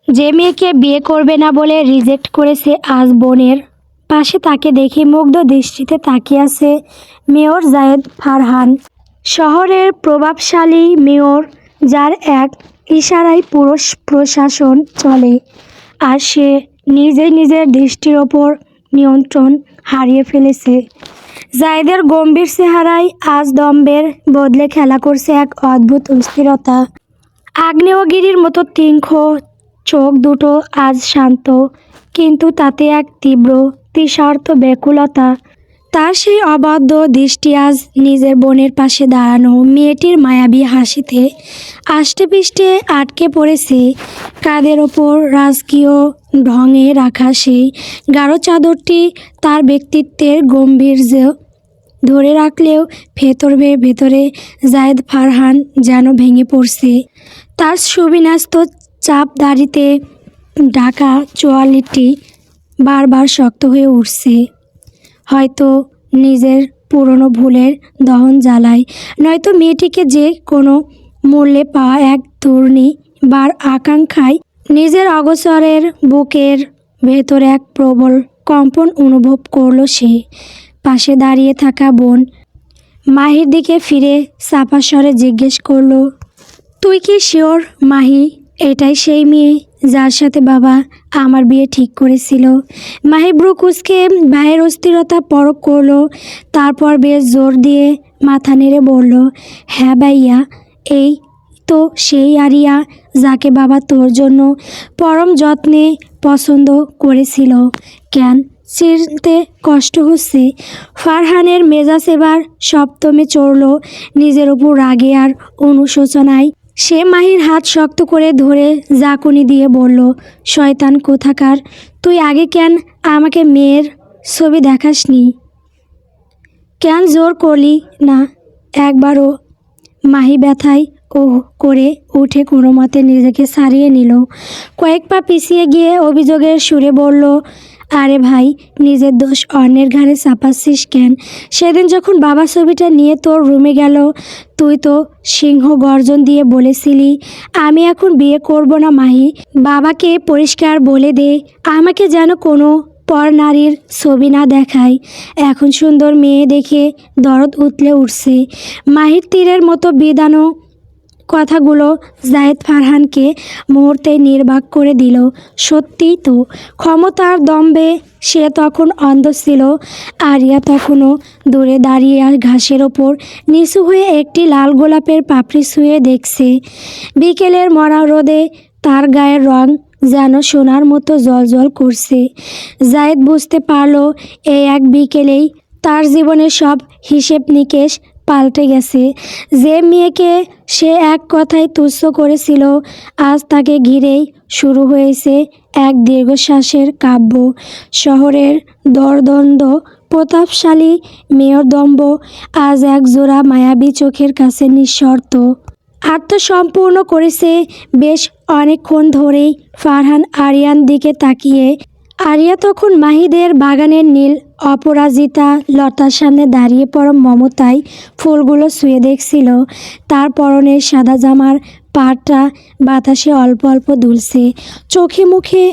যে মেয়েকে বিয়ে করবে না বলে রিজেক্ট করেছে, আজ বোনের পাশে তাকে দেখে মুগ্ধ দৃষ্টিতে তাকিয়ে আছে মেয়র জায়েদ ফারহান। শহরের প্রভাবশালী মেয়র, যার এক ইশারায় পুরো প্রশাসন চলে, আর সে নিজের দৃষ্টির ওপর নিয়ন্ত্রণ হারিয়ে ফেলেছে। জায়েদের গম্ভীর চেহারায় আজ দম্ভের বদলে খেলা করছে এক অদ্ভুত অস্থিরতা। আগ্নেয়গিরির মতো তীক্ষ্ণ চোখ দুটো আজ শান্ত, কিন্তু তাতে এক তীব্র তৃষার্ত ব্যাকুলতা। তার সেই অবাধ্য দৃষ্টি আজ নিজের বোনের পাশে দাঁড়ানো মেয়েটির মায়াবী হাসিতে আষ্টেপৃষ্ঠে আটকে পড়েছে। কাঁধের ওপর রাজকীয় ঢঙে রাখা সেই গাঢ় চাদরটি তার ব্যক্তিত্বের গাম্ভীর্য ধরে রাখলেও ভেতরে জায়েদ ফারহান যেন ভেঙে পড়ছে। তার সুবিন্যস্ত চাপ দাড়িতে ঢাকা চোয়ালটি বারবার শক্ত হয়ে উঠছে, হয়তো নিজের পুরনো ভুলের দহন জ্বালায়, নয়তো মেয়েটিকে যে কোনো মূল্যে পাওয়া এক দুর্নিবার আকাঙ্ক্ষায়। নিজের অগোচরের বুকের ভেতর এক প্রবল কম্পন অনুভব করল সে। পাশে দাঁড়িয়ে থাকা বোন মাহির দিকে ফিরে চাপা স্বরে জিজ্ঞেস করলো, তুই কি শিওর মাহি, এটাই সেই মেয়ে যার সাথে বাবা আমার বিয়ে ঠিক করেছিল? মাহি ব্রু কুঁচকে ভাইয়ের অস্থিরতা পরখ করলো, তারপর বেশ জোর দিয়ে মাথা নেড়ে বলল, হ্যাঁ ভাইয়া, এই তো সেই আরিয়া যাকে বাবা তোর জন্য পরম যত্নে পছন্দ করেছিল। কেন চিনতে কষ্ট হচ্ছে? ফারহানের মেজাজ এবার সপ্তমে চড়ল, নিজের উপর রাগে আর অনুশোচনায়। সে মাহির হাত শক্ত করে ধরে জাকুনি দিয়ে বলল, শয়তান কোথাকার, তুই আগে কেন আমাকে মেয়ের ছবি দেখাসনি? কেন জোর করলি না একবারও? মাহি ব্যথায় ওহ করে উঠে কোনো মতে নিজেকে সারিয়ে নিল। কয়েক পা পিছিয়ে গিয়ে অভিযোগের সুরে বলল, আরে ভাই, নিজের দোষ অন্যের ঘাড়ে চাপাচ্ছিস কেন? সেদিন যখন বাবা ছবিটা নিয়ে তোর রুমে গেল, তুই তো সিংহ গর্জন দিয়ে বলেছিলি, আমি এখন বিয়ে করব না মাহি। বাবাকে পরিষ্কার বলে দে আমাকে যেন কোনো পর নারীর ছবি না দেখায়। এখন সুন্দর মেয়ে দেখে দরদ উতলে উঠছে। মাহির তীরের মতো বিধানো কথাগুলো জায়েদ ফারহানকে মুহূর্তে নির্বাক করে দিল। সত্যিই তো, ক্ষমতার দম্ভে সে তখন অন্ধ ছিল। আরিয়া তখনও দূরে দাঁড়িয়ে আর ঘাসের ওপর নিচু হয়ে একটি লাল গোলাপের পাপড়ি ছুঁয়ে দেখছে। বিকেলের মরা রোদে তার গায়ের রং যেন সোনার মতো জ্বলজ্বল করছে। জায়েদ বুঝতে পারল, এই এক বিকেলেই তার জীবনের সব হিসেব নিকেশ পাল্টে গেছে। যে মেয়েকে সে এক কথায় তুচ্ছ করেছিল, আজ তাকে ঘিরেই শুরু হয়েছে এক দীর্ঘশ্বাসের কাব্য। শহরের দরদণ্ড প্রতাপশালী মেয়রদম্ভ আজ এক জোড়া মায়াবী চোখের কাছে নিঃশর্ত আত্মসম্পূর্ণ করেছে। বেশ অনেকক্ষণ ধরেই ফারহান আরিয়ার দিকে তাকিয়ে। আরিয়া তখন মাহিদের বাগানের নীল অপরাজিতা লতার সামনে দাঁড়িয়ে পরম মমতায় ফুলগুলো ছুঁয়ে দেখছিল। তার পরনের সাদা জামার পাড়টা বাতাসে অল্প অল্প দুলছে। চোখে মুখে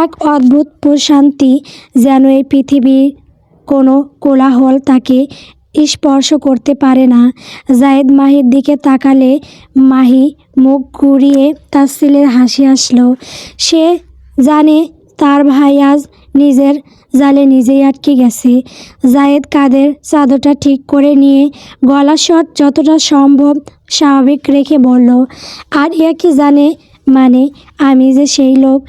এক অদ্ভুত প্রশান্তি, যেন এই পৃথিবীর কোনো কোলাহল তাকে স্পর্শ করতে পারে না। জায়েদ মাহির দিকে তাকালে মাহি মুখ ঘুরিয়ে তাচ্ছিল্যের হাসি আসলো। সে জানে তার ভাই আজ নিজের জালে নিজেই আটকে গেছে। জায়েদ কাঁধের চাদরটা ঠিক করে নিয়ে গলার স্বর যতটা সম্ভব স্বাভাবিক রেখে বলল, আরিয়া কি জানে? মানে আমি যে সেই লোক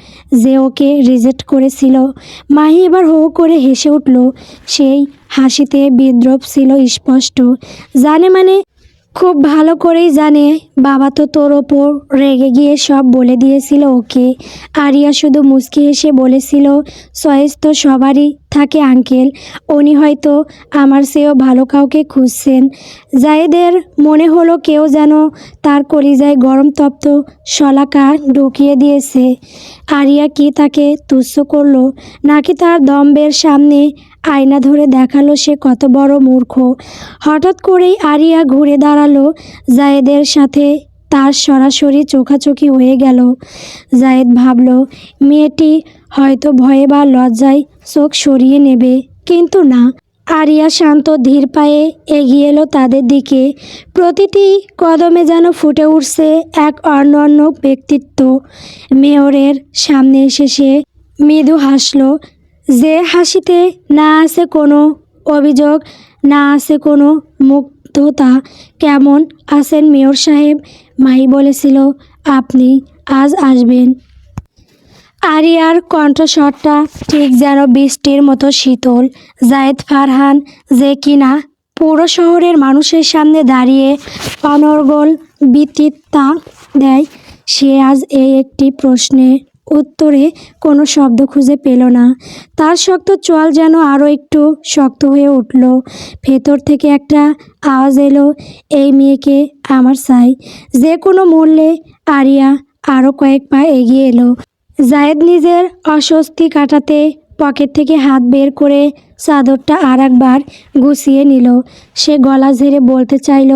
যে ওকে রিজেক্ট করেছিল। মাহি এবার হো করে হেসে উঠল। সেই হাসিতে বিদ্রূপ ছিল স্পষ্ট। জানে মানে? খুব ভালো করেই জানে। বাবা তো তোর ওপর রেগে গিয়ে সব বলে দিয়েছিল ওকে। আরিয়া শুধু মুচকি হেসে বলেছিল, চয়েস তো সবারই থাকে আঙ্কেল, উনি হয়তো আমার চেয়েও ভালো কাউকে খুঁজছেন। জায়েদের মনে হলো কেউ যেন তার কলিজায় গরম তপ্ত শলাকা ঢুকিয়ে দিয়েছে। আরিয়া কি তাকে তুচ্ছ করলো, নাকি তার দম্ভের সামনে আয়না ধরে দেখালো সে কত বড় মূর্খ? হঠাৎ করেই আরিয়া ঘুরে দাঁড়ালো, জায়েদের সাথে তার সরাসরি চোখাচোখি হয়ে গেল। জায়েদ ভাবল মেয়েটি হয়তো ভয়ে বা লজ্জায় চোখ সরিয়ে নেবে, কিন্তু না। আরিয়া শান্ত ধীর পায়ে এগিয়ে এলো তাদের দিকে। প্রতিটি কদমে যেন ফুটে উঠছে এক অনন্য ব্যক্তিত্ব। মেয়রের সামনে এসে সে মৃদু হাসল, যে হাসিতে না আছে কোনো অভিযোগ, না আছে কোনো মুগ্ধতা। কেমন আছেন মেয়র সাহেব? মাহি বলেছিল আপনি আজ আসবেন। আরিয়ার কণ্ঠস্বরটা ঠিক যেন বৃষ্টির মতো শীতল। জায়েদ ফারহান যে কিনা পুরো শহরের মানুষের সামনে দাঁড়িয়ে অনর্গল বক্তৃতা দেয়, সে আজ এই একটি প্রশ্নের উত্তরে কোনো শব্দ খুঁজে পেল না। তার শক্ত চোয়াল যেন আরও একটু শক্ত হয়ে উঠল। ভেতর থেকে একটা আওয়াজ এলো, এই মেয়েকে আমার চাই। যে কোনো মূল্যে। আরিয়া আরও কয়েক পা এগিয়ে এলো। জায়েদ নিজের অস্বস্তি কাটাতে পকেট থেকে হাত বের করে চাদরটা আর একবার গুছিয়ে নিল। সে গলা ঝেড়ে বলতে চাইল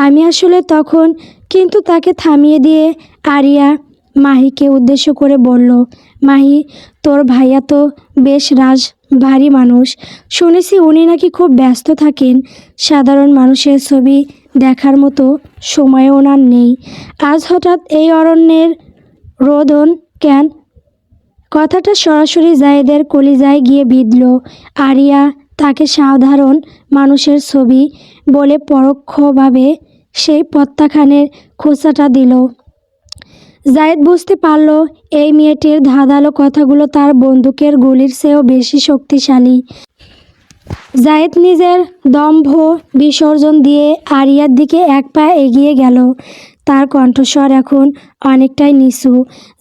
আমি আসলে তখন, কিন্তু তাকে থামিয়ে দিয়ে আরিয়া মাহিকে উদ্দেশ্য করে বলল, মাহি, তোর ভাইয়া তো বেশ ভারী মানুষ। শুনেছি উনি নাকি খুব ব্যস্ত থাকেন। সাধারণ মানুষের ছবি দেখার মতো সময় ওনার নেই। আজ হঠাৎ এই অরণ্যের রোদন কেন? কথাটা সরাসরি জায়েদের কলিজায় গিয়ে বিঁধল। আরিয়া তাকে সাধারণ মানুষের ছবি বলে পরোক্ষভাবে সেই প্রত্যাখ্যানের খোঁচাটা দিল। জায়েদ বুঝতে পারল এই মেয়েটির ধাঁধালো কথাগুলো তার বন্দুকের গুলির চেয়েও বেশি শক্তিশালী। জায়েদ নিজের দম্ভ বিসর্জন দিয়ে আরিয়ার দিকে এক পা এগিয়ে গেল। তার কণ্ঠস্বর এখন অনেকটাই নিচু,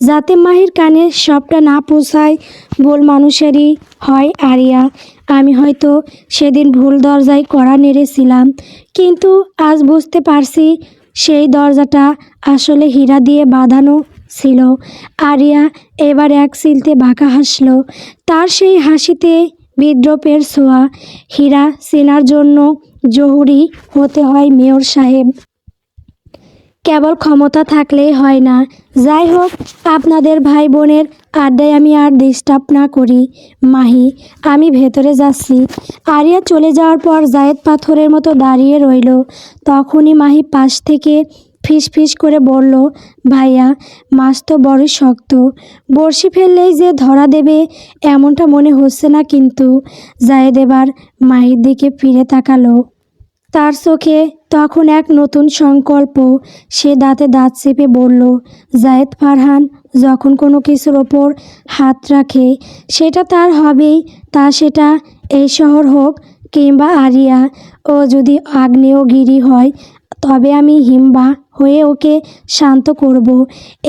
যাতে মাহির কানে সবটা না পৌঁছায়। ভুল মানুষেরই হয় আরিয়া। আমি হয়তো সেদিন ভুল দরজায় কড়া নেড়েছিলাম, কিন্তু আজ বুঝতে পারছি সেই দরজাটা আসলে হীরা দিয়ে বাঁধানো ছিল। আরিয়া এবার এক চিলতে বাঁকা হাসল। তার সেই হাসিতে বিদ্রূপের ছোঁয়া। হীরা চেনার জন্য জহুরি হতে হয় মেয়র সাহেব, কেবল ক্ষমতা থাকলেই হয় না। যাই হোক, আপনাদের ভাই বোনের আড্ডায় আমি আর ডিস্টার্ব না করি। মাহি, আমি ভেতরে যাচ্ছি। আরিয়া চলে যাওয়ার পর জায়েদ পাথরের মতো দাঁড়িয়ে রইল। তখনই মাহি পাশ থেকে ফিসফিস করে বলল, ভাইয়া, মাছ তো বড়ই শক্ত, বড়শি ফেললেই যে ধরা দেবে এমনটা মনে হচ্ছে না কিন্তু। জায়েদ এবার মাহির দিকে ফিরে তাকালো। তার চোখে তখন এক নতুন সংকল্প। সে দাঁতে দাঁত চেপে বলল, জায়েদ ফারহান যখন কোনো কিছুর ওপর হাত রাখে সেটা তার হবেই, তা সেটা এই শহর হোক কিংবা আরিয়া। ও যদি আগ্নেয়গিরি হয় তবে আমি হিমবা হয়ে ওকে শান্ত করব।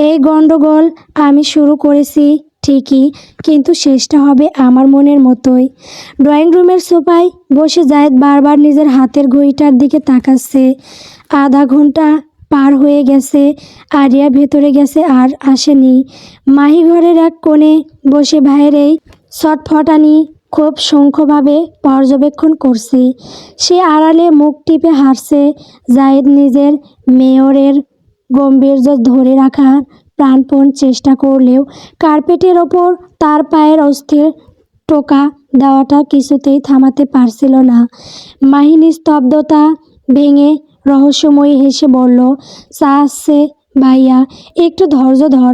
এই গণ্ডগোল আমি শুরু করেছি ঠিকই, কিন্তু শেষটা হবে আমার মনের মতোই। ড্রয়িং রুমের সোফায় বসে জায়েদ বারবার নিজের হাতের ঘড়িটার দিকে তাকাচ্ছে। আধা ঘন্টা পার হয়ে গেছে। আরিয়া ভেতরে গেছে আর আসেনি। মাহি ঘরের এক কোণে বসে ভাইয়ের এই ছটফটানি খুব সূক্ষ্মভাবে পর্যবেক্ষণ করছে। সে আড়ালে মুখ টিপে হাসছে। জায়েদ নিজের মেয়রের গম্ভীর্য ধরে রাখার প্রাণপণ চেষ্টা করলেও কার্পেটের ওপর তার পায়ের অস্থির টোকা দেওয়াটা কিছুতেই থামাতে পারছিল না। মাহি নিস্তব্ধতা ভেঙে রহস্যময়ী হেসে বলল, চা আসছে ভাইয়া, একটু ধৈর্য ধর।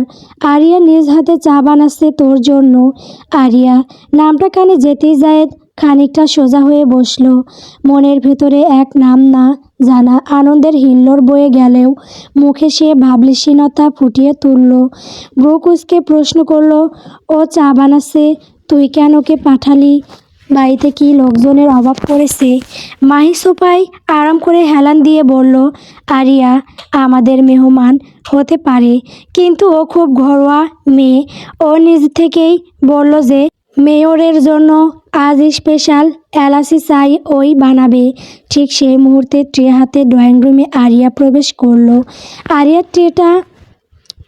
আরিয়া নিজ হাতে চা বানাচ্ছে তোর জন্য। আরিয়া নামটা কানে যেতেই জায়েদ খানিকটা সোজা হয়ে বসল। মনের ভেতরে এক নাম না জানা আনন্দের হিল্লোড় বয়ে গেলেও মুখে সে ভাবলেশীনতা ফুটিয়ে তুলল। ভ্রু কুঁচকে প্রশ্ন করল, ও চা বানাচ্ছে, তুই কেন ওকে পাঠালি? বাড়িতে কি লোকজনের অভাব পড়েছে? মাহি সোফায় আরাম করে হেলান দিয়ে বলল, আরিয়া আমাদের মেহমান হতে পারে, কিন্তু ও খুব ঘরোয়া মেয়ে। ও নিজ থেকেই বলল যে মেয়রের জন্য আজ স্পেশাল এলাচি চাই ওই বানাবে। ঠিক সেই মুহূর্তে ট্রে হাতে ড্রয়িং রুমে আরিয়া প্রবেশ করলো। আরিয়ার ট্রেটা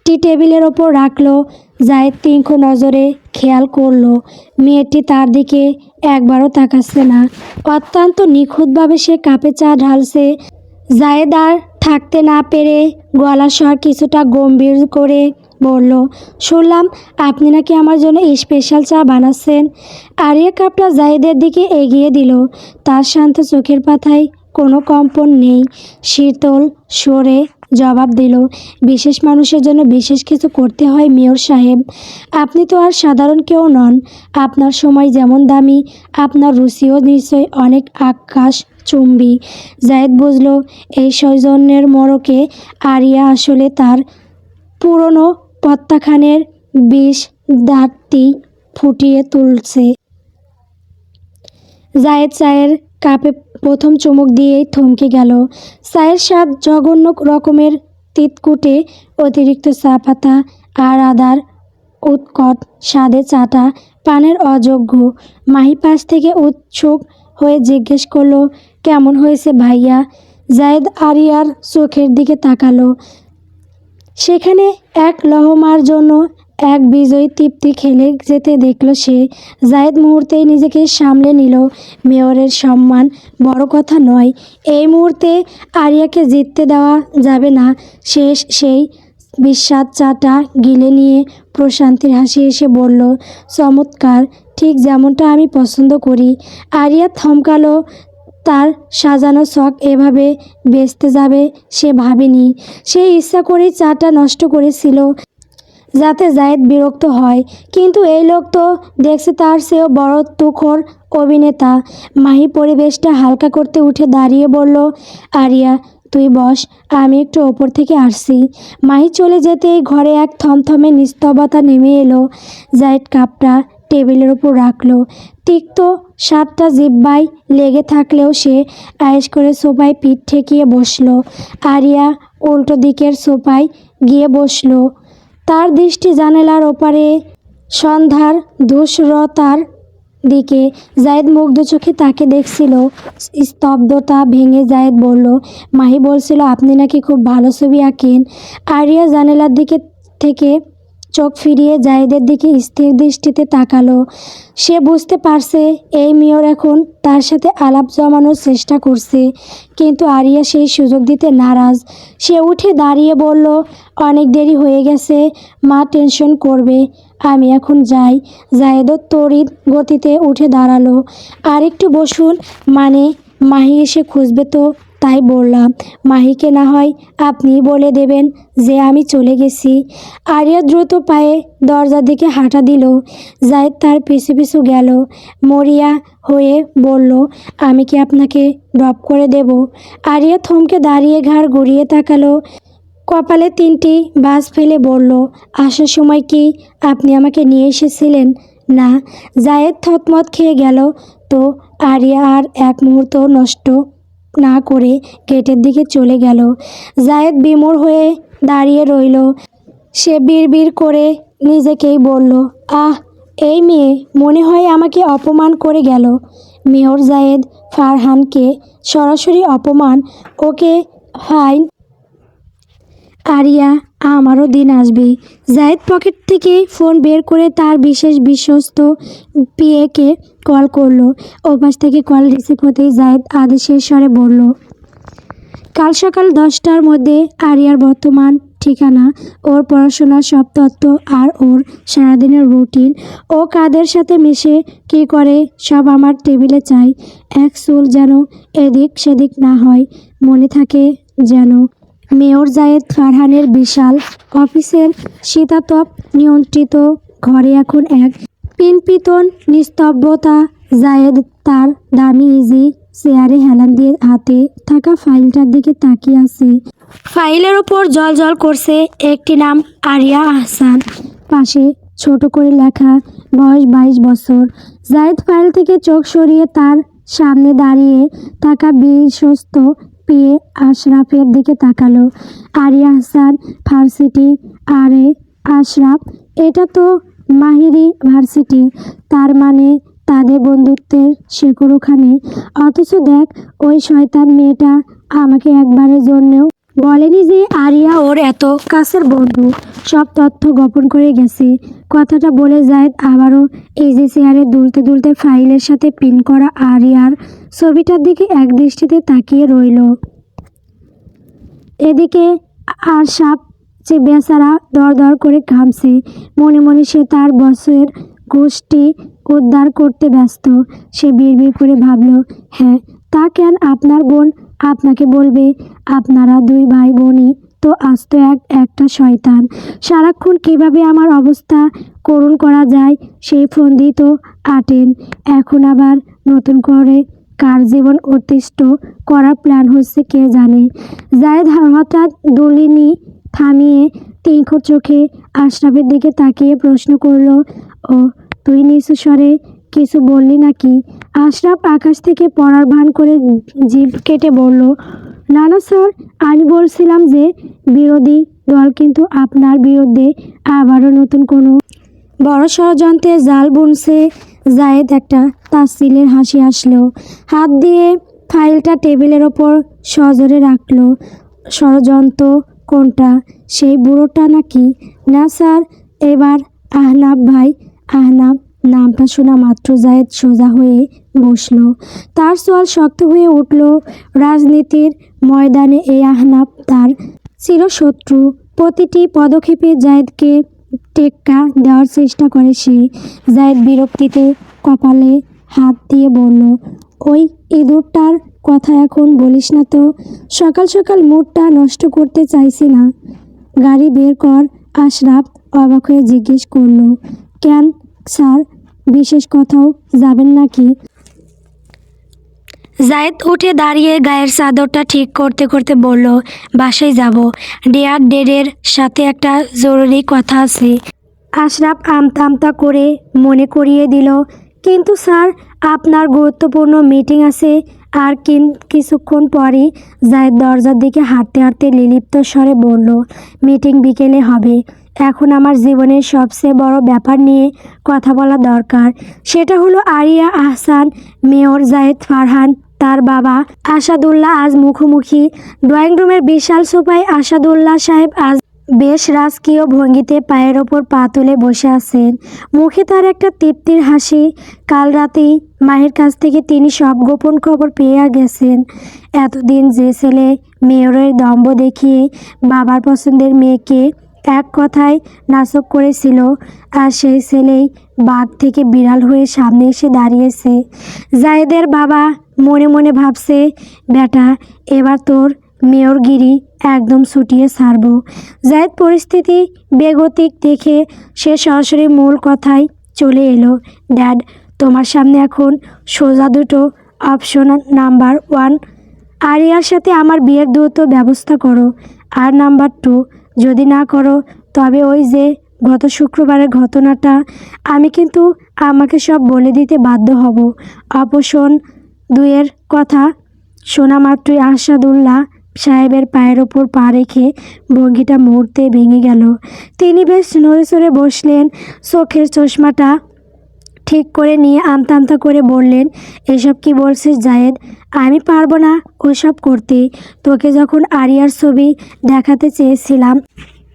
টি টেবিলের ওপর রাখলো। জায়েদ তীক্ষ্ণ নজরে খেয়াল করলো মেয়েটি তার দিকে একবারও তাকাচ্ছে না। অত্যন্ত নিখুঁতভাবে সে কাপে চা ঢালছে। জায়েদ আর থাকতে না পেরে গলার স্বর কিছুটা গম্ভীর করে বলল, শুনলাম আপনি নাকি আমার জন্য স্পেশাল চা বানাচ্ছেন। আরিয়া কাপটা জাহিদের দিকে এগিয়ে দিল। তার শান্ত চোখের পাতায় কোনো কম্পন নেই। শীতল স্বরে জবাব দিল, বিশেষ মানুষের জন্য বিশেষ কিছু করতে হয় মেয়র সাহেব। আপনি তো আর সাধারণ কেউ নন। আপনার সময় যেমন দামি, আপনার রুচিও নিশ্চয়ই অনেক আকাশ চুম্বী। জাহিদ বুঝল এই সৌজন্যের মোড়কে আরিয়া আসলে তার পুরনো প্রত্যাখ্যানের বিষ দাঁতটি ফুটিয়ে তুলছে। জাহিদ চায়ের কাপে প্রথম চুমুক দিয়েই থমকে গেল। চায়ের স্বাদ জঘন্য রকমের তিতকুটে, অতিরিক্ত চা পাতা আর আদার উৎকট স্বাদে চাটা পানের অযোগ্য। মাহি পাশ থেকে উৎসুক হয়ে জিজ্ঞেস করলো, কেমন হয়েছে ভাইয়া? জাহিদ আরিয়ার চোখের দিকে তাকালো। সেখানে এক লহমার জন্য এক বিজয়ী তৃপ্তি খেলে যেতে দেখল সে। জাহিদ মুহূর্তেই নিজেকে সামলে নিল। মেয়রের সম্মান বড় কথা নয়, এই মুহূর্তে আরিয়াকে জিততে দেওয়া যাবে না। শেষ সেই বিস্বাদ চাটা গিলে নিয়ে প্রশান্তির হাসি এসে বলল, চমৎকার, ঠিক যেমনটা আমি পছন্দ করি। আরিয়া থমকালো। তার সাজানো শখ এভাবে বেচতে যাবে সে ভাবেনি। সে ইচ্ছা করেই চাটা নষ্ট করেছিল যাতে জাহিদ বিরক্ত হয়, কিন্তু এই লোক তো দেখছে তার চেয়েও বড় তুখোড় অভিনেতা। মাহি পরিবেশটা হালকা করতে উঠে দাঁড়িয়ে বলল, আরিয়া তুই বস, আমি একটু ওপর থেকে আসছি। মাহি চলে যেতেই ঘরে এক থমথমে নিস্তব্ধতা নেমে এলো। জাহিদ কাপটা টেবিলের উপর রাখলো। তিক্ত স্বাদটা জিহ্বায় লেগে থাকলেও সে আয়েশ করে সোফায় পিঠ ঠেকিয়ে বসলো। আরিয়া উল্টো দিকের সোফায় গিয়ে বসলো। তার দৃষ্টি জানালার ওপারে সন্ধ্যার ধূসরতার দিকে। জাহিদ মুগ্ধ চোখে তাকে দেখছিল। স্তব্ধতা ভেঙে জাহিদ বলল, মাহি বলছিল আপনি নাকি খুব ভালো ছবি আঁকেন। আরিয়া জানালার দিকে থেকে চোখ ফিরিয়ে জাহিদের দিকে স্থির দৃষ্টিতে তাকালো। সে বুঝতে পারছে এই মেয়র এখন তার সাথে আলাপ জমানোর চেষ্টা করছে, কিন্তু আরিয়া সেই সুযোগ দিতে নারাজ। সে উঠে দাঁড়িয়ে বলল, অনেক দেরি হয়ে গেছে, মা টেনশন করবে, আমি এখন যাই। জাহিদও তড়িৎ গতিতে উঠে দাঁড়ালো। আর একটু বসুন, মানে মাহি এসে খুঁজবে তো, তাই বললাম। মাহিকে না হয় আপনি বলে দেবেন যে আমি চলে গেছি। আরিয়া দ্রুত পায়ে দরজার দিকে হাঁটা দিল। জাহিদ তার পিছু পিছু গেল। মরিয়া হয়ে বলল, আমি কি আপনাকে ড্রপ করে দেব? আরিয়া থমকে দাঁড়িয়ে ঘাড় ঘুরিয়ে তাকালো। কপালে 3টি বাজ ফেলে বলল, আসার সময় কি আপনি আমাকে নিয়ে এসেছিলেন? না। জাহিদ থতমত খেয়ে গেল। তো আরিয়া আর এক মুহূর্ত নষ্ট না করে গেটের দিকে চলে গেল। জাহিদ বিমূঢ় হয়ে দাঁড়িয়ে রইল। সে বিড়বিড় করে নিজেকেই বলল, আহ, এই মেয়ে মনে হয় আমাকে অপমান করে গেল। মেয়র জাহিদ ফারহানকে সরাসরি অপমান। ওকে ফাইন আরিয়া, আমারও দিন আসবে। জাহিদ পকেট থেকে ফোন বের করে তার বিশেষ বিশ্বস্ত পিএকে কল করলো। ওপাশ থেকে কল রিসিভ হতেই জাহিদ আদেশের স্বরে বলল, কাল সকাল 10টার মধ্যে আরিয়ার বর্তমান ঠিকানা, ওর পড়াশোনার সব তথ্য আর ওর সারাদিনের রুটিন, ও কাদের সাথে মিশে কী করে, সব আমার টেবিলে চাই। এক চুল যেন এদিক সেদিক না হয়, মনে থাকে যেন। মেয়র জাহিদ ফারহানের বিশাল অফিসের শীতাতপ নিয়ন্ত্রিত ঘরে এখন এক পিনপিতন নিস্তব্ধতা। জাহিদ তার দামি ইজি চেয়ারে হেলান দিয়ে হাতে থাকা ফাইলটার দিকে তাকিয়ে আছে। ফাইলের ওপর জ্বলজ্বল করছে একটি নাম, আরিয়া আহসান। পাশে ছোট করে লেখা, বয়স 22 বছর। জাহিদ ফাইল থেকে চোখ সরিয়ে তার সামনে দাঁড়িয়ে থাকা বিশ্বস্ত পিএ আশরাফের দিকে তাকালো। আরিয়া আহসান ভার্সিটি, আরে আশরাফ, এটা তো মাহিরি ভার্সিটি। তার মানে তাদের বন্ধুত্বের শেকড় ওখানে। অথচ দেখ, ওই শয়তান মেয়েটা আমাকে একবারের জন্যও বলেনি যে আরিয়া ওর এত কাছের বন্ধু। সব তথ্য গোপন করে গেছে। কথাটা বলে জাহিদ আবারও ইজি চেয়ারে দুলতে দুলতে ফাইলের সাথে পিন করা আরিয়ার ছবিটার দিকে এক দৃষ্টিতে তাকিয়ে রইল। এদিকে আশরাফ যে বেচারা দর দর করে ঘামছে, মনে মনে সে তার বসের গোষ্ঠী উদ্ধার করতে ব্যস্ত। সে বিড়বিড় করে ভাবল, হ্যাঁ তা কেন, আপনার বোন আপনাকে বলবে। আপনারা দুই ভাই বোনই তো আস্ত একটা শয়তান। সারাক্ষণ কিভাবে আমার অবস্থা করুণ করা যায় সেই ফন্দি তো আটেন। এখন আবার নতুন করে কার জীবন অতিষ্ঠ করার প্ল্যান হচ্ছে কে জানে। জায়েদ হঠাৎ দুলিনি থামিয়ে তীক্ষ্ণ চোখে আশরাফের দিকে তাকিয়ে প্রশ্ন করল, ও তুই নিচু স্বরে কিছু বললি নাকি? আশরাফ আকাশ থেকে পড়ার ভান করে জিভ কেটে বলল, না না স্যার, আমি বলছিলাম যে বিরোধী দল কিন্তু আপনার বিরুদ্ধে আবারও নতুন কোনো বড় ষড়যন্ত্রে জাল বুনছে। জায়েদ একটা তাচ্ছিল্যের হাসি আসলো, হাত দিয়ে ফাইলটা টেবিলের ওপর সজোরে রাখলো। ষড়যন্ত্র কোনটা? সেই বুড়োটা নাকি? না স্যার, এবার আহনাব ভাই। আহনাব নামটা শোনা মাত্র জায়েদ সোজা হয়ে বসলো। তার চোয়াল শক্ত হয়ে উঠল। রাজনীতির ময়দানে এই আহনাব তার চিরশত্রু। প্রতিটি পদক্ষেপে জায়েদকে টেক্কা দেওয়ার চেষ্টা করে সে। জায়েদ বিরক্তিতে কপালে হাত দিয়ে বলল, ওই ইঁদুরটার কথা এখন বলিস না তো। সকাল সকাল মুডটা নষ্ট করতে চাইছি না। গাড়ি বের কর। আশরাফ অবাক হয়ে জিজ্ঞেস করলো, কেন স্যার, বিশেষ কোথাও যাবেন নাকি? জায়েদ উঠে দাঁড়িয়ে গায়ের চাদরটা ঠিক করতে করতে বলল, বাসায় যাব। ডিয়ার ডেডের সাথে একটা জরুরি কথা আছে। আশরাফ আমতা আমতা করে মনে করিয়ে দিল, কিন্তু স্যার, আপনার গুরুত্বপূর্ণ মিটিং আছে। আর কিছুক্ষণ পরই জায়েদ দরজার দিকে হাঁটতে হাঁটতে নির্লিপ্ত স্বরে বলল, মিটিং বিকেলে হবে। এখন আমার জীবনের সবচেয়ে বড় ব্যাপার নিয়ে কথা বলা দরকার। সেটা হলো আরিয়া আহসান, মেয়র জায়েদ ফারহান, তার বাবা আসাদুল্লাহ আজ মুখোমুখি। ড্রয়িং রুমের বিশাল সোফায় আসাদুল্লাহ সাহেব আজ বেশ রাজকীয় ভঙ্গিতে পায়ের ওপর পা তুলে বসে আছেন। মুখে তার একটা তৃপ্তির হাসি। কাল রাতেই মায়ের কাছ থেকে তিনি সব গোপন খবর পেয়ে গেছেন। এতদিন যে ছেলে মেয়রের দম্ভ দেখিয়ে বাবার পছন্দের মেয়েকে এক কথায় নাশক করেছিল, আর সেই ছেলেই বাঘ থেকে বিড়াল হয়ে সামনে এসে দাঁড়িয়েছে। জায়েদের বাবা মনে মনে ভাবছে, বেটা, এবার তোর মেয়রগিরি একদম ছুটিয়ে ছাড়ব। জায়েদ পরিস্থিতি বেগতিক দেখে সে সরাসরি মূল কথায় চলে এলো, ড্যাড, তোমার সামনে এখন সোজা দুটো অপশন। নাম্বার 1, আরিয়ার সাথে আমার বিয়ের দ্রুত ব্যবস্থা করো। আর নাম্বার 2, যদি না করো তবে ওই যে গত শুক্রবারের ঘটনাটা, আমি কিন্তু আমাকে সব বলে দিতে বাধ্য হব। অপশন 2 কথা শোনা মাত্রই আসাদুল্লাহ সাহেবের পায়ের ওপর পা রেখে ভঙ্গিটা মুহূর্তে ভেঙে গেল। তিনি বেশ নড়ে চড়ে বসলেন, চোখের চশমাটা ঠিক করে নিয়ে আমতা আমতা করে বললেন, এসব কি বলছিস জায়েদ? আমি পারবো না ওসব করতে। তোকে যখন আরিয়ার ছবি দেখাতে চেয়েছিলাম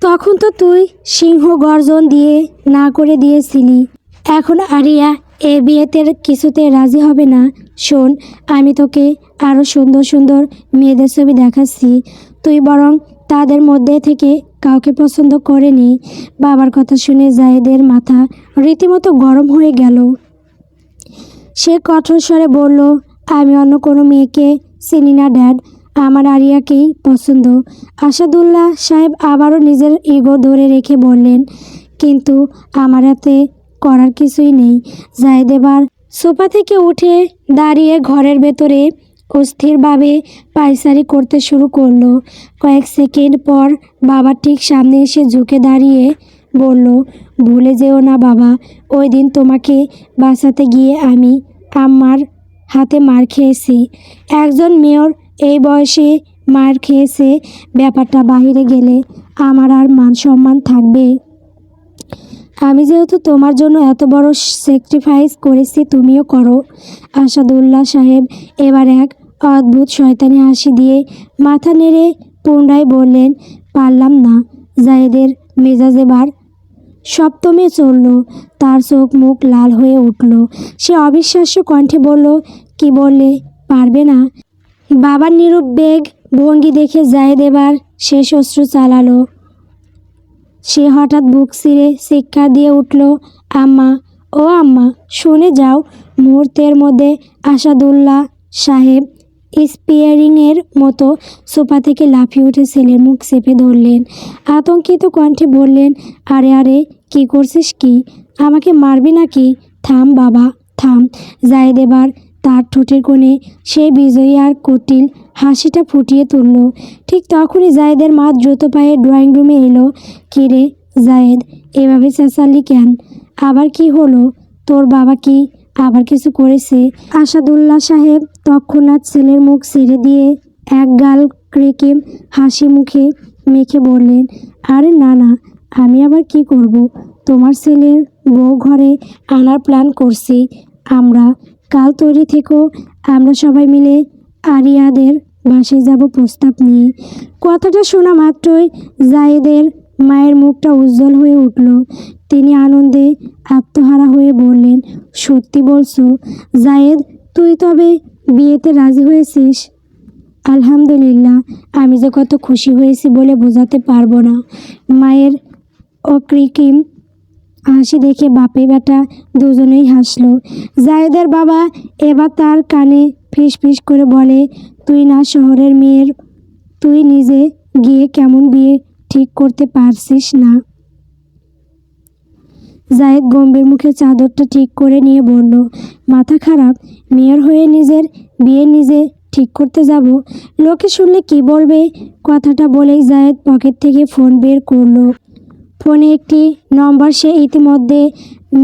তখন তো তুই সিংহ গর্জন দিয়ে না করে দিয়েছিলি। এখন আরিয়া এ বিয়েতে কিছুতে রাজি হবে না। শোন, আমি তোকে আরও সুন্দর সুন্দর মেয়েদের ছবি দেখাচ্ছি, তুই বরং তাদের মধ্যে থেকে কাউকে পছন্দ করে নি। বাবার কথা শুনে জায়েদের মাথা রীতিমতো গরম হয়ে গেল। সে কঠোর স্বরে বলল, আমি অন্য কোনো মেয়েকে চিনি না ড্যাড, আমার আরিয়াকেই পছন্দ। আসাদুল্লাহ সাহেব আবারও নিজের ইগো ধরে রেখে বললেন, কিন্তু আমার হাতে করার কিছুই নেই। জায়েদ এবার সোফা থেকে উঠে দাঁড়িয়ে ঘরের ভেতরে অস্থিরভাবে পায়চারি করতে শুরু করলো। কয়েক সেকেন্ড পর বাবা ঠিক সামনে এসে ঝুঁকে দাঁড়িয়ে বলল, ভুলে যেও না বাবা, ওই দিন তোমাকে বাঁচাতে গিয়ে আমি আম্মার হাতে মার খেয়েছি। একজন মেয়র এই বয়সে মার খেয়েছে, ব্যাপারটা বাইরে গেলে আমার আর মান সম্মান থাকবে? আমি যেহেতু তোমার জন্য এত বড় স্যাক্রিফাইস করেছি, তুমিও করো। আসাদুল্লাহ সাহেব এবার এক অদ্ভুত শয়তানি হাসি দিয়ে মাথা নেড়ে পুনরায় বললেন, পারলাম না। জায়েদের মেজাজ এবার সপ্তমে চলল। তার চোখ মুখ লাল হয়ে উঠল। সে অবিশ্বাস্য কণ্ঠে বলল, কি বললে? পারবে না? বাবার নিরুদ্বেগ ভঙ্গি দেখে জায়েদ এবার শেষ অস্ত্র চালালো। সে হঠাৎ বুক চিরে চিৎকার দিয়ে উঠল, আম্মা, ও আম্মা, শুনে যাও। মুহূর্তের মধ্যে আসাদুল্লাহ সাহেব স্পিয়ারিংয়ের মতো সোফা থেকে লাফিয়ে উঠে ছেলের মুখ চেপে ধরলেন। আতঙ্কিত কণ্ঠে বললেন, আরে আরে, কি করছিস কি? আমাকে মারবি নাকি? থাম বাবা, থাম। জায়েদ এবার তার ঠোঁটের কোণে সেই বিজয়ী আর কুটিল হাসিটা ফুটিয়ে তুলল। ঠিক তখনই জায়েদের মা দ্রুত পায়ে ড্রয়িং রুমে এলো। কী রে জায়েদ, এভাবে চেঁচালি কেন? আবার কি হলো? তোর বাবা কি আবার কিছু করেছে? আসাদুল্লাহ সাহেব তৎক্ষণাৎ ছেলের মুখ ছেড়ে দিয়ে এক গাল ক্রিকিম হাসি মুখে মেখে বললেন, আরে না না, আমি আবার কি করব? তোমার ছেলের বউ ঘরে আনার প্ল্যান করছি আমরা। কাল তৈরি থেকো, আমরা সবাই মিলে আরিয়াদের বাসায় যাব প্রস্তাব নিয়ে। কথাটা শোনা মাত্রই জায়েদের মায়ের মুখটা উজ্জ্বল হয়ে উঠল। তিনি আনন্দে আত্মহারা হয়ে বললেন, সত্যি বলছো জায়েদ? তুই তবে বিয়েতে রাজি হয়েছিস? আলহামদুলিল্লাহ, আমি যে কত খুশি হয়েছি বলে বোঝাতে পারবো না। মায়ের অকৃত্রিম হাসি দেখে বাপে বেটা দুজনেই হাসলো। জায়েদের বাবা এবার তার কানে ফিস ফিস করে বলে, তুই না শহরের মেয়ের, তুই নিজে গিয়ে কেমন বিয়ে ঠিক করতে পারছিস না? জায়েদ গম্ভীর মুখে চাদরটা ঠিক করে নিয়ে বলল, মাথা খারাপ? মেয়র হয়ে নিজের বিয়ে নিজে ঠিক করতে যাব? লোকে শুনলে কি বলবে? কথাটা বলেই জায়েদ পকেট থেকে ফোন বের করলো। ফোনে একটি নম্বর সে ইতিমধ্যে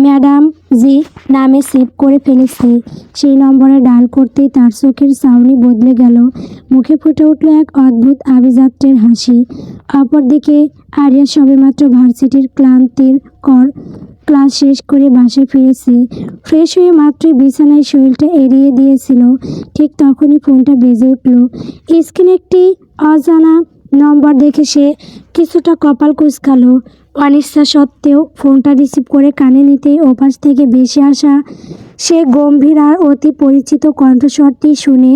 ম্যাডাম জি নামে সেভ করে ফেলেছে। সেই নম্বরে ডায়াল করতেই তার চোখের চাউনি বদলে গেল। মুখে ফুটে উঠল এক অদ্ভুত আভিজাত্যের হাসি। অপরদিকে আরিয়া সবেমাত্র ভার্সিটির ক্লান্তির কর ক্লাস শেষ করে বাসায় ফিরেছে। ফ্রেশ হয়ে মাত্রই বিছানায় শরীরটা এড়িয়ে দিয়েছিল। ঠিক তখনই ফোনটা বেজে উঠল। স্ক্রিনে একটি অজানা নম্বর দেখে সে কিছুটা কপাল কুঁচকালো। অনিচ্ছা সত্ত্বেও ফোনটা রিসিভ করে কানে নিতেই ওপাশ থেকে ভেসে আসা সে গম্ভীর আর অতি পরিচিত কণ্ঠস্বরটি শুনে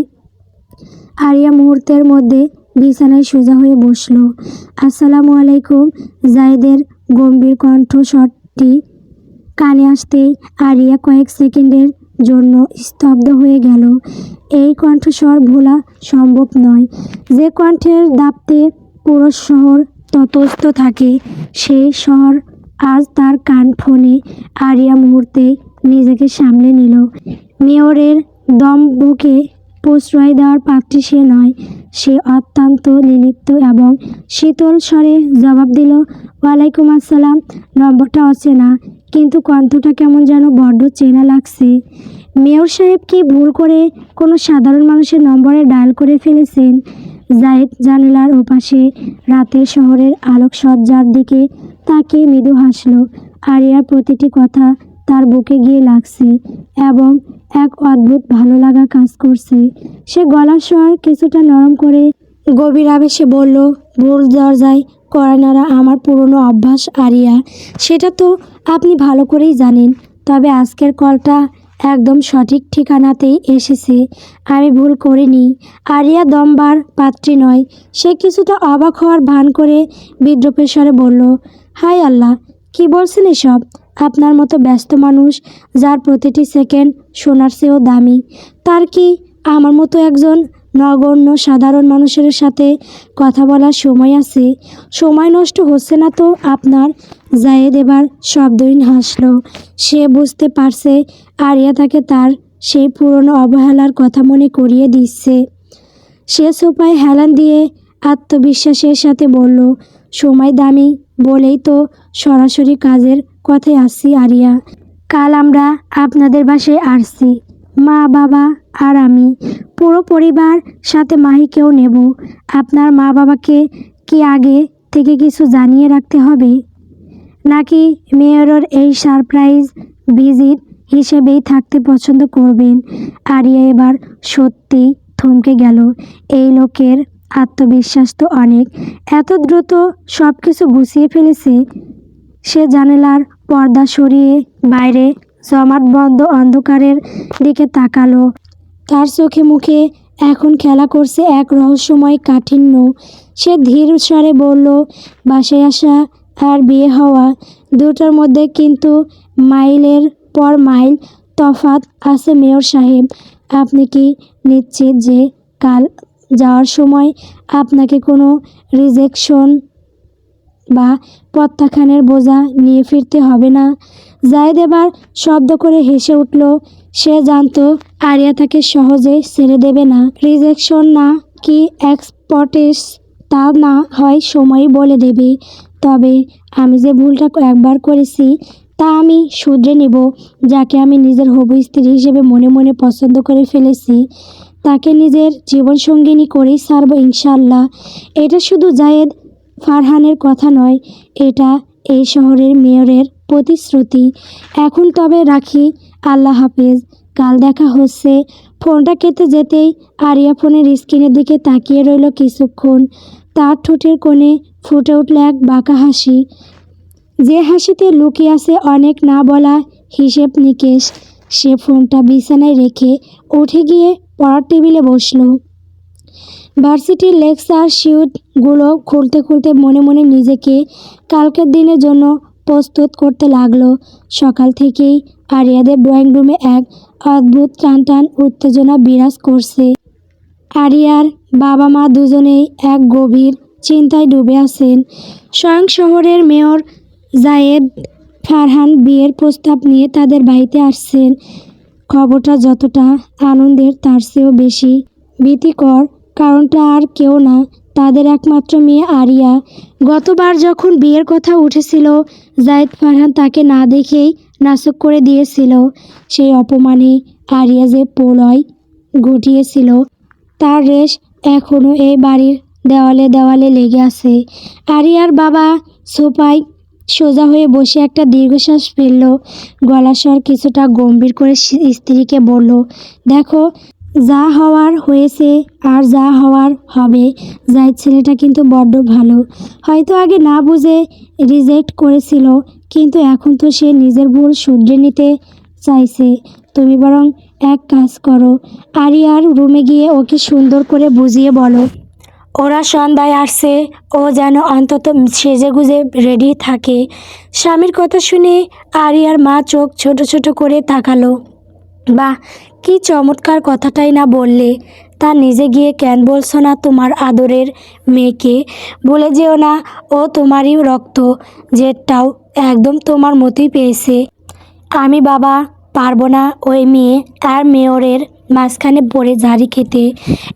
আরিয়া মুহূর্তের মধ্যে বিছানায় সোজা হয়ে বসল। আসসালামু আলাইকুম। জায়েদের গম্ভীর কণ্ঠস্বরটি কানে আসতেই আরিয়া কয়েক সেকেন্ডের জন্য স্তব্ধ হয়ে গেল। এই কণ্ঠস্বর ভোলা সম্ভব নয়। যে কণ্ঠের দাপটে পুরো শহর ততস্থ থাকে, সেই শহর আজ তার কান ফোনে। আরিয়া মুহূর্তেই নিজেকে সামলে নিল। মেয়রের দম্ভকে প্রশ্রয় দেওয়ার পাত্রী সে নয়। সে অত্যন্ত নির্লিপ্ত এবং শীতল স্বরে জবাব দিল, ওয়ালাইকুম আসসালাম। নম্বরটা অচেনা, কিন্তু কণ্ঠটা কেমন যেন বড্ড চেনা লাগছে। মেয়র সাহেব কি ভুল করে কোনো সাধারণ মানুষের নম্বরে ডায়াল করে ফেলেছেন? জায়েদ জানালার ওপাশে রাতের শহরের আলোকসজ্জার দিকে তাকিয়ে মৃদু হাসল। আরিয়ার প্রতিটি কথা তার বুকে গিয়ে লাগছে এবং এক অদ্ভুত ভালো লাগা কাজ করছে। সে গলার স্বর কিছুটা নরম করে গভীর আবেশে বলল, ভুল দরজায় কড়া নাড়া আমার পুরনো অভ্যাস আরিয়া, সেটা তো আপনি ভালো করেই জানেন। তবে আজকের কলটা একদম সঠিক ঠিকানাতেই এসেছে। আমি ভুল করিনি। আরিয়া দমবার পাত্রী নয়। সে কিছুটা অবাক হওয়ার ভান করে বিদ্রূপের স্বরে বলল, হায় আল্লাহ, কি বলছেন এসব? আপনার মতো ব্যস্ত মানুষ, যার প্রতিটি সেকেন্ড সোনার চেয়েও দামি, তার কি আমার মতো একজন নগণ্য সাধারণ মানুষের সাথে কথা বলার সময় আছে? সময় নষ্ট হচ্ছে না তো আপনার? জায়েদ এবার শব্দহীন হাসল। সে বুঝতে পারছে আরিয়া তাকে তার সেই পুরনো অবহেলার কথা মনে করিয়ে দিচ্ছে। সে সোফায় হেলান দিয়ে আত্মবিশ্বাসের সাথে বলল, সময় দামি বলেই তো সরাসরি কাজের কথায় আসছি আরিয়া। কাল আমরা আপনাদের বাসায় আসছি, মা, বাবা আর আমি। পুরো পরিবার, সাথে মাহিকেও নেব। আপনার মা বাবাকে কি আগে থেকে কিছু জানিয়ে রাখতে হবে, নাকি মেয়রের এই সারপ্রাইজ ভিজিট হিসেবেই থাকতে পছন্দ করবেন? আরিয়া এবার সত্যিই থমকে গেল। এই লোকের আত্মবিশ্বাস তো অনেক। এত দ্রুত সব কিছু গুছিয়ে ফেলেছে। সে জানালার পর্দা সরিয়ে বাইরে জমাটবদ্ধ অন্ধকারের দিকে তাকালো। তার চোখে মুখে এখন খেলা করছে এক রহস্যময় কাঠিন্য। সে ধীর স্বরে বলল, বাসায় আসা আর বিয়ে হওয়া দুটোর মধ্যে কিন্তু মাইলের পর মাইল তফাৎ আছে মেয়র সাহেব। আপনি কি নিশ্চিত যে কাল যাওয়ার সময় আপনাকে কোনো রিজেকশন বা প্রত্যাখ্যানের বোঝা নিয়ে ফিরতে হবে না? জায়েদ এবার শব্দ করে হেসে উঠল। সে জানতো আরিয়া তাকে সহজে ছেড়ে দেবে না। রিজেকশন না কি এক্সপটেস তা না হয় সময়ই বলে দেবে। তবে আমি যে ভুলটা একবার করেছি তা আমি শুধরে নেব। যাকে আমি নিজের হবু স্ত্রী হিসেবে মনে মনে পছন্দ করে ফেলেছি তাকে নিজের জীবনসঙ্গিনী করেই ছাড়ব ইনশাআল্লাহ। এটা শুধু জায়েদ ফারহানের কথা নয়, এটা এই শহরের মেয়রের প্রতিশ্রুতি। এখন তবে রাখি, আল্লাহ হাফেজ, কাল দেখা হচ্ছে। ফোনটা কেটে যেতেই আরিয়া ফোনের স্ক্রিনের দিকে তাকিয়ে রইল কিছুক্ষণ। তার ঠোঁটের কোণে ফুটে উঠল এক বাঁকা হাসি, যে হাসিতে লুকিয়ে আছে অনেক না বলা হিসেব নিকেশ। সে ফোনটা বিছানায় রেখে উঠে গিয়ে পড়ার টেবিলে বসলো। ভার্সিটির লেকচার শিটগুলো খুলতে খুলতে মনে মনে নিজেকে কালকের দিনের জন্য প্রস্তুত করতে লাগলো। সকাল থেকেই আরিয়াদের ড্রয়িং রুমে এক অদ্ভুত টান টান উত্তেজনা বিরাজ করছে। আরিয়ার বাবা মা দুজনেই এক গভীর চিন্তায় ডুবে আছেন। স্বয়ং শহরের মেয়র জায়েদ ফারহান বিয়ের প্রস্তাব নিয়ে তাদের বাড়িতে আসছেন। খবরটা যতটা আনন্দের তার চেয়েও বেশি ভীতিকর। কারণটা আর কেউ না, তাদের একমাত্র মেয়ে আরিয়া। গতবার যখন বিয়ের কথা উঠেছিল জায়েদ ফারহান তাকে না দেখেই নাকচ করে দিয়েছিল। সেই অপমানে আরিয়া যে প্রলয় ঘটিয়েছিল তার রেশ এখনও এই বাড়ির দেওয়ালে দেওয়ালে লেগে আছে। আরিয়ার বাবা সোফায় সোজা হয়ে বসে একটা দীর্ঘশ্বাস ফেলল। গলার স্বর কিছুটা গম্ভীর করে স্ত্রীকে বলল, দেখো, যা হওয়ার হয়েছে আর যা হওয়ার হবে। জায়েদ ছেলেটা কিন্তু বড্ড ভালো। হয়তো আগে না বুঝে রিজেক্ট করেছিল, কিন্তু এখন তো সে নিজের ভুল শুধরে নিতে চাইছে। তুমি বরং এক কাজ করো, আরিয়ার রুমে গিয়ে ওকে সুন্দর করে বুঝিয়ে বলো ওরা সন্ধ্যায় আসছে, ও যেন অন্তত সেজেগুজে রেডি থাকে। স্বামীর কথা শুনে আরিয়ার মা চোখ ছোট ছোট করে তাকালো। বাহ, কি চমৎকার কথাটাই না বললে। তা নিজে গিয়ে কেন বলছো না তোমার আদরের মেয়েকে? বলে যেও না ও তোমারই রক্ত, জেদটাও একদম তোমার মতোই পেয়েছে। আমি বাবা পারবো না ওই মেয়ে আর মেয়রের মাঝখানে পড়ে ঝাড়ি খেতে।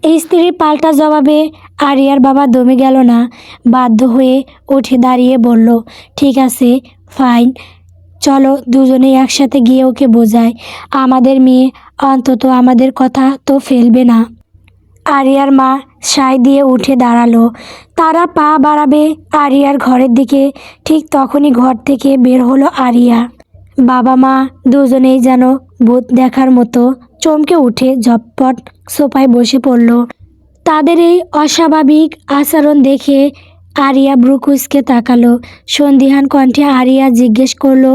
এই স্ত্রীর পাল্টা জবাবে আরিয়ার বাবা দমে গেল না, বাধ্য হয়ে উঠে দাঁড়িয়ে বলল, ঠিক আছে, ফাইন, চলো দুজনেই একসাথে গিয়ে ওকে বোঝাই। আমাদের মেয়ে অন্তত আমাদের কথা তো ফেলবে না। আরিয়ার মা সায় দিয়ে উঠে দাঁড়ালো। তারা পা বাড়াবে আরিয়ার ঘরের দিকে, ঠিক তখনই ঘর থেকে বের হলো আরিয়া। বাবা মা দুজনেই যেন ভূত দেখার মতো চমকে উঠে ঝটপট সোফায় বসে পড়ল। তাদের এই অস্বাভাবিক আচরণ দেখে আরিয়া ভ্রু কুঁচকে তাকালো। সন্দিহান কণ্ঠে আরিয়া জিজ্ঞেস করলো,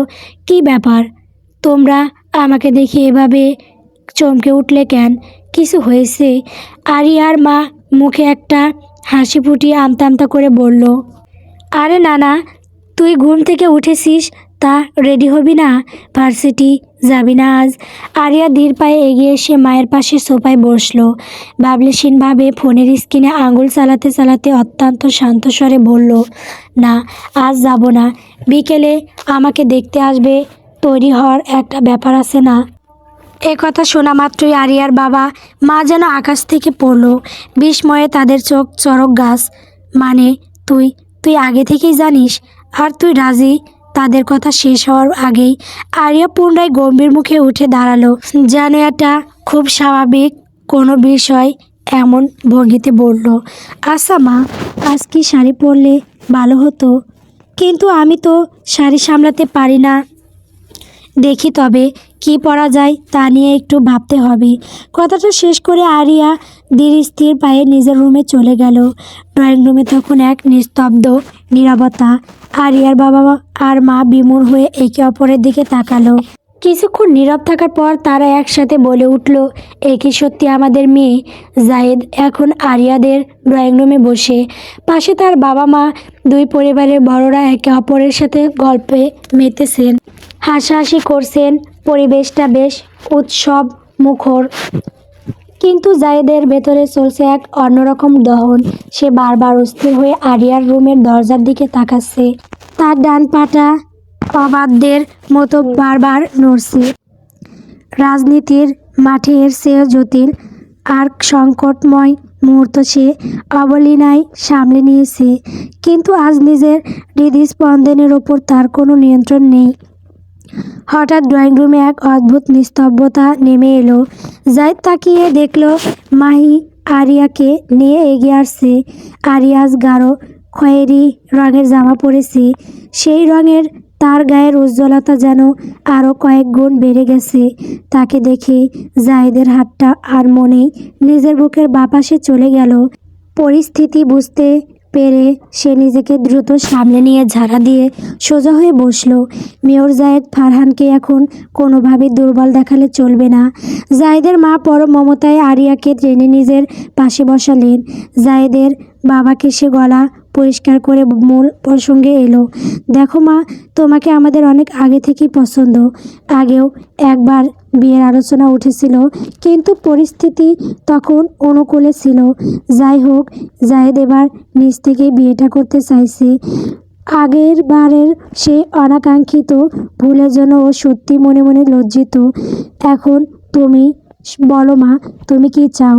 কি ব্যাপার? তোমরা আমাকে দেখে এভাবে চমকে উঠলে কেন? কিছু হয়েছে? আরিয়ার মা মুখে একটা হাসি ফুটিয়ে আমতা আমতা করে বলল, আরে না না, তুই ঘুম থেকে উঠেছিস, তা রেডি হবি না? ভার্সিটি যাবি না আজ? আরিয়া ধীর পায়ে এগিয়ে এসে মায়ের পাশে সোফায় বসলো। ভাবলেশীনভাবে ফোনের স্ক্রিনে আঙুল চালাতে চালাতে অত্যন্ত শান্ত স্বরে বলল, না, আজ যাব না। বিকেলে আমাকে দেখতে আসবে, তৈরি হওয়ার একটা ব্যাপার আছে না? এ কথা শোনা মাত্রই আরিয়ার বাবা মা যেন আকাশ থেকে পড়ল। বিস্ময়ে তাদের চোখ চড়ক গাছ। মানে তুই তুই আগে থেকেই জানিস? আর তুই রাজি? তাদের কথা শেষ হওয়ার আগেই আরিয়া পুনরায় গম্ভীর মুখে উঠে দাঁড়ালো, যেন এটা খুব স্বাভাবিক কোনো বিষয় এমন ভঙ্গিতে বলল, আচ্ছা মা, আজ কি শাড়ি পরলে ভালো হতো? কিন্তু আমি তো শাড়ি সামলাতে পারি না। দেখি তবে কি পরা যায় তা নিয়ে একটু ভাবতে হবে। কথাটা শেষ করে আরিয়া ধীর স্থির পায়ে নিজের রুমে চলে গেল। ড্রয়িং রুমে তখন এক নিস্তব্ধ নীরবতা। আরিয়ার বাবা আর মা বিমূঢ় হয়ে একে অপরের দিকে তাকালো। কিছুক্ষণ নীরব থাকার পর তারা একসাথে বলে উঠল, এ কি সত্যি আমাদের মেয়ে? জায়েদ এখন আরিয়াদের ড্রয়িং রুমে বসে, পাশে তার বাবা মা, দুই পরিবারের বড়রা একে অপরের সাথে গল্পে মেতেছেন, হাসাহাসি করছেন। পরিবেশটা বেশ উৎসব মুখর, কিন্তু জায়েদের ভেতরে চলছে এক অন্যরকম দহন। সে বারবার অস্থির হয়ে আরিয়ার রুমের দরজার দিকে তাকাচ্ছে। তার ডান পাটা অবাধ্যের মতো বারবার নড়ছে। রাজনীতির মাঠে এর চেয়ে জটিল আর সংকটময় মুহূর্ত সে অবলীলায় সামলে নিয়েছে, কিন্তু আজ নিজের হৃদস্পন্দনের ওপর তার কোনো নিয়ন্ত্রণ নেই। হঠাৎ ড্রয়িং রুমে এক অদ্ভুত নিস্তব্ধতা নেমে এলো। জায়েদ তাকিয়ে দেখল মাহি আরিয়াকে নিয়ে এগিয়ে আসছে। আরিয়াজ গাঢ় খয়েরি রঙের জামা পরেছে, সেই রঙের তার গায়ের উজ্জ্বলতা যেন আরও কয়েক গুণ বেড়ে গেছে। তাকে দেখে জায়েদের হাতটা আর মনেই নিজের বুকের বাপাসে চলে গেল। পরিস্থিতি বুঝতে পেরে সে নিজেকে দ্রুত সামলে নিয়ে ঝাড়া দিয়ে সোজা হয়ে বসল। মেয়র জায়েদ ফারহানকে এখন কোনোভাবে দুর্বল দেখালে চলবে না। জায়েদের মা পরম মমতায় আরিয়াকে টেনে নিজের পাশে বসালেন। জায়েদের বাবাকে সে গলা পরিষ্কার করে মূল প্রসঙ্গে এলো। দেখো মা, তোমাকে আমাদের অনেক আগে থেকেই পছন্দ। আগেও একবার বিয়ের আলোচনা উঠেছিল, কিন্তু পরিস্থিতি তখন অনুকূলে ছিল। যাই হোক, জায়েদ এবার নিজ থেকেই বিয়েটা করতে চাইছে। আগের বারের সেই অনাকাঙ্ক্ষিত ভুলের জন্য ও সত্যি মনে মনে লজ্জিত। এখন তুমি বলো মা, তুমি কি চাও?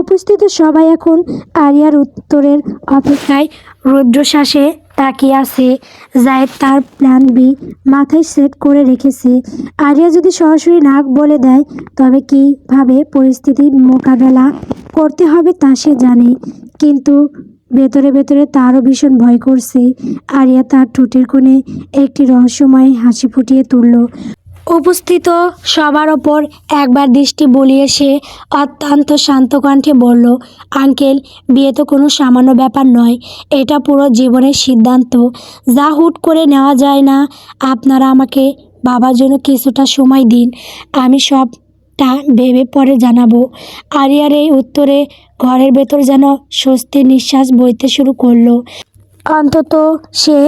উপস্থিত সবাই এখন আরিয়ার উত্তরের অপেক্ষায় রুদ্রশ্বাসে তাকিয়ে আছে। জায়েদ তার প্ল্যান বি মাথায় সেট করে রেখেছে। আরিয়া যদি সরাসরি না বলে দেয়, তবে কীভাবে পরিস্থিতি মোকাবেলা করতে হবে তা সে জানে, কিন্তু ভেতরে ভেতরে তারও ভীষণ ভয় করছে। আরিয়া তার ঠোঁটের কোণে একটি রহস্যময় হাসি ফুটিয়ে তুলল। উপস্থিত সবার ওপর একবার দৃষ্টি বুলিয়ে সে অত্যন্ত শান্ত কণ্ঠে বলল, আঙ্কেল, বিয়ে তো কোনো সামান্য ব্যাপার নয়, এটা পুরো জীবনের সিদ্ধান্ত, যা হুট করে নেওয়া যায় না। আপনারা আমাকে বাবার জন্য কিছুটা সময় দিন, আমি সবটা ভেবে পরে জানাবো। আরিয়ার এই উত্তরে ঘরের ভেতর যেন স্বস্তির নিঃশ্বাস বইতে শুরু করলো। অন্তত সে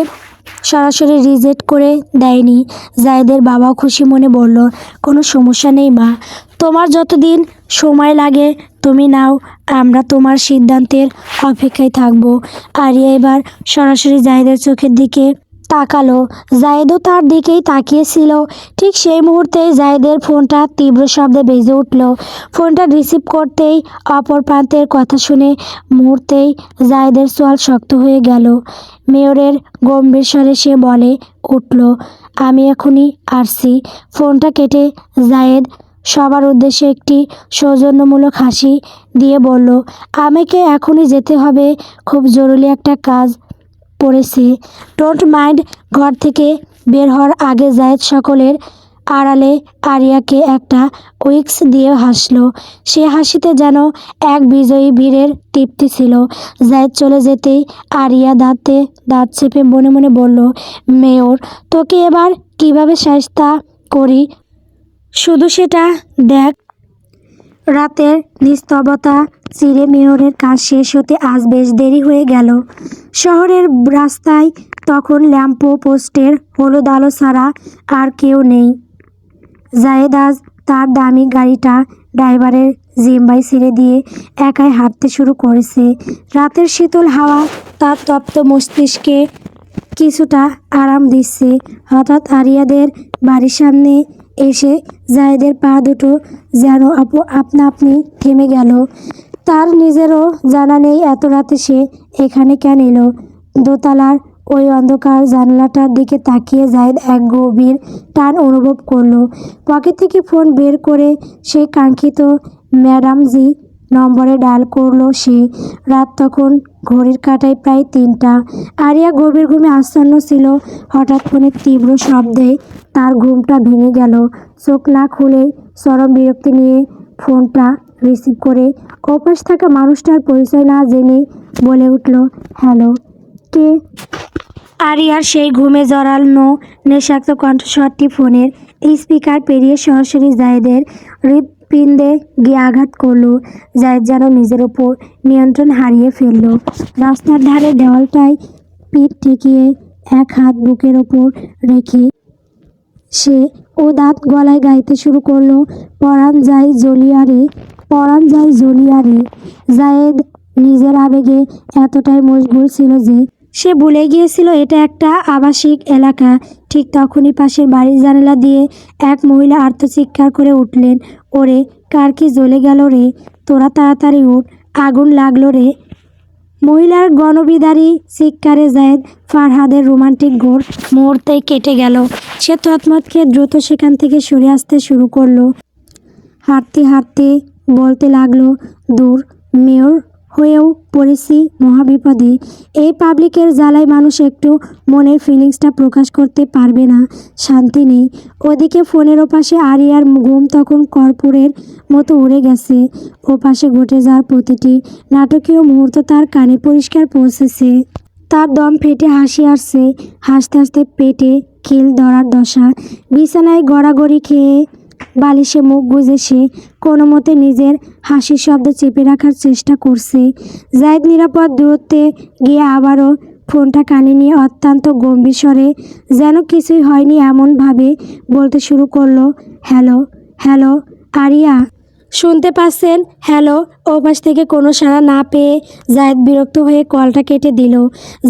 সরাসরি রিজেক্ট করে দেয়নি। জায়েদের বাবাও খুশি মনে বলল, কোনো সমস্যা নেই মা, তোমার যতদিন সময় লাগে তুমি নাও, আমরা তোমার সিদ্ধান্তের অপেক্ষায় থাকব। আরিয়া এবার সরাসরি জায়েদের চোখের দিকে তাকালো। জায়েদও তার দিকেই তাকিয়েছিল। ঠিক সেই মুহূর্তেই জায়েদের ফোনটা তীব্র শব্দে বেজে উঠল। ফোনটা রিসিভ করতেই অপর প্রান্তের কথা শুনে মুহূর্তেই জায়েদের চোয়াল শক্ত হয়ে গেল। মেয়রের গম্ভীর স্বরে সে বলে উঠল, আমি এখনই আসছি। ফোনটা কেটে জায়েদ সবার উদ্দেশ্যে একটি সৌজন্যমূলক হাসি দিয়ে বলল, আমাকে এখনই যেতে হবে, খুব জরুরি একটা কাজ পড়েছে। Don't mind. ঘর থেকে বের হওয়ার আগে জায়েদ সকলের আড়ালে আরিয়াকে একটা উইক্স দিয়ে হাসলো। সে হাসিতে যেন এক বিজয়ী বীরের তৃপ্তি ছিল। জায়েদ চলে যেতেই আরিয়া দাঁতে দাঁত চেপে মনে মনে বলল, মেয়র, তোকে এবার কিভাবে শায়েস্তা করি, শুধু সেটা দেখ। রাতের নিস্তব্ধতা চিরে মেয়রের কাজ শেষ হতে আজ বেশ দেরি হয়ে গেল। শহরের রাস্তায় তখন ল্যাম্প পোস্টের হলুদ আলো ছাড়া আর কেউ নেই। জায়েদ আজ তার দামি গাড়িটা ড্রাইভারের জিম্মায় ছেড়ে দিয়ে একাই হাঁটতে শুরু করেছে। রাতের শীতল হাওয়া তার তপ্ত মস্তিষ্কে কিছুটা আরাম দিচ্ছে। হঠাৎ আরিয়াদের বাড়ির সামনে এসে জায়েদের পা দুটো যেন আপনা আপনি থেমে গেল। তার নিজেরও জানা নেই এত রাতে সে এখানে কেন এলো। দোতলার ওই অন্ধকার জানলাটার দিকে তাকিয়ে জায়েদ এক গভীর টান অনুভব করলো। পকেট থেকে ফোন বের করে সেই কাঙ্ক্ষিত ম্যাডামজি নম্বরে ডায়াল করলো সে। রাত তখন ঘড়ির কাঁটায় প্রায় 3টা। আরিয়া গভীর ঘুমে আচ্ছন্ন ছিল। হঠাৎ ফোনের তীব্র শব্দে তার ঘুমটা ভেঙে গেল। চোখ না খুলেই চরম বিরক্তি নিয়ে ফোনটা রিসিভ করে ওপাশ থাকা মানুষটার পরিচয় না জেনে বলে উঠল, হ্যালো, কে? আরিয়ার সেই ঘুমে জড়ানো নেশাক্ত কণ্ঠস্বরটি ফোনের স্পিকার পেরিয়ে সরাসরি জায়েদের হৃৎপিণ্ডে গিয়ে আঘাত করলো। জায়েদ যেন নিজের ওপর নিয়ন্ত্রণ হারিয়ে ফেলল। রাস্তার ধারে দেওয়ালটায় পিঠ ঠেকিয়ে এক হাত বুকের ওপর রেখে সে ও দাঁত গলায় গাইতে শুরু করলো, পরাণ যায় জ্বলিয়া রে, পরাণ যায় জ্বলিয়া রে। জায়েদ নিজের আবেগে এতটাই মশগুল ছিল যে সে ভুলে গিয়েছিল এটা একটা আবাসিক এলাকা। ঠিক তখনই পাশের বাড়ির জানালা দিয়ে এক মহিলা আর্তচিৎকার করে উঠলেন, ওরে কার কি জ্বলে গেল রে, তোরা তাড়াতাড়ি উঠ, আগুন লাগলো রে। মহিলার গণবিদারী চিৎকারে জায়েদ ফারহাদের রোমান্টিক ঘোর মুহূর্তেই কেটে গেল। সে তৎমত খেয়ে দ্রুত সেখান থেকে সরে আসতে শুরু করলো। হাঁটতে হাঁটতে বলতে লাগলো, দূর, মেয়র হয়েও পড়েছি মহাবিপদে। এই পাবলিকের জ্বালায় মানুষ একটু মনের ফিলিংসটা প্রকাশ করতে পারবে না, শান্তি নেই। ওদিকে ফোনের ওপাশে আরিয়ার ঘুম তখন কর্পূরের মতো উড়ে গেছে। ওপাশে ঘটে যাওয়ার প্রতিটি নাটকীয় মুহূর্ত তার কানে পরিষ্কার পৌঁছেছে। তার দম ফেটে হাসি আসছে, হাসতে হাসতে পেটে খিল ধরার দশা। বিছানায় গড়াগড়ি খেয়ে বালিশে মুখ গুজে সে কোনো মতে নিজের হাসির শব্দ চেপে রাখার চেষ্টা করছে। জায়েদ নিরাপদ দূরত্বে গিয়ে আবারও ফোনটা কানে নিয়ে অত্যন্ত গম্ভীর স্বরে, যেন কিছুই হয়নি এমনভাবে বলতে শুরু করলো, হ্যালো, হ্যালো আরিয়া, শুনতে পাচ্ছেন? হ্যালো। ওপাশ থেকে কোনো সাড়া না পেয়ে জায়েদ বিরক্ত হয়ে কলটা কেটে দিল।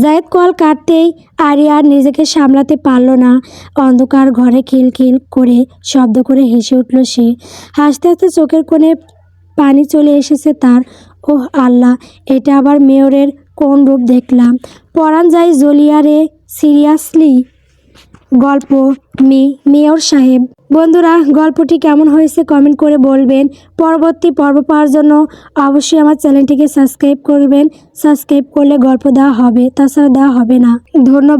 জায়েদ কল কাটতেই আরিয়া আর নিজেকে সামলাতে পারল না। অন্ধকার ঘরে খিলখিল করে শব্দ করে হেসে উঠল সে। হাসতে হাসতে চোখের কোণে পানি চলে এসেছে তার। ওহ আল্লাহ, এটা আবার মেয়রের কোন রূপ দেখলাম। পরাণ যায় জ্বলিয়া রে, সিরিয়াসলি? গল্প মেয়র সাহেব। বন্ধুরা, গল্পটি কেমন হয়েছে কমেন্ট করে বলবেন। পরবর্তী পর্ব পাওয়ার জন্য অবশ্যই আমার চ্যানেলটিকে সাবস্ক্রাইব করবেন। সাবস্ক্রাইব করলে গল্প দেওয়া হবে, তাছাড়া দেওয়া হবে না। ধন্যবাদ।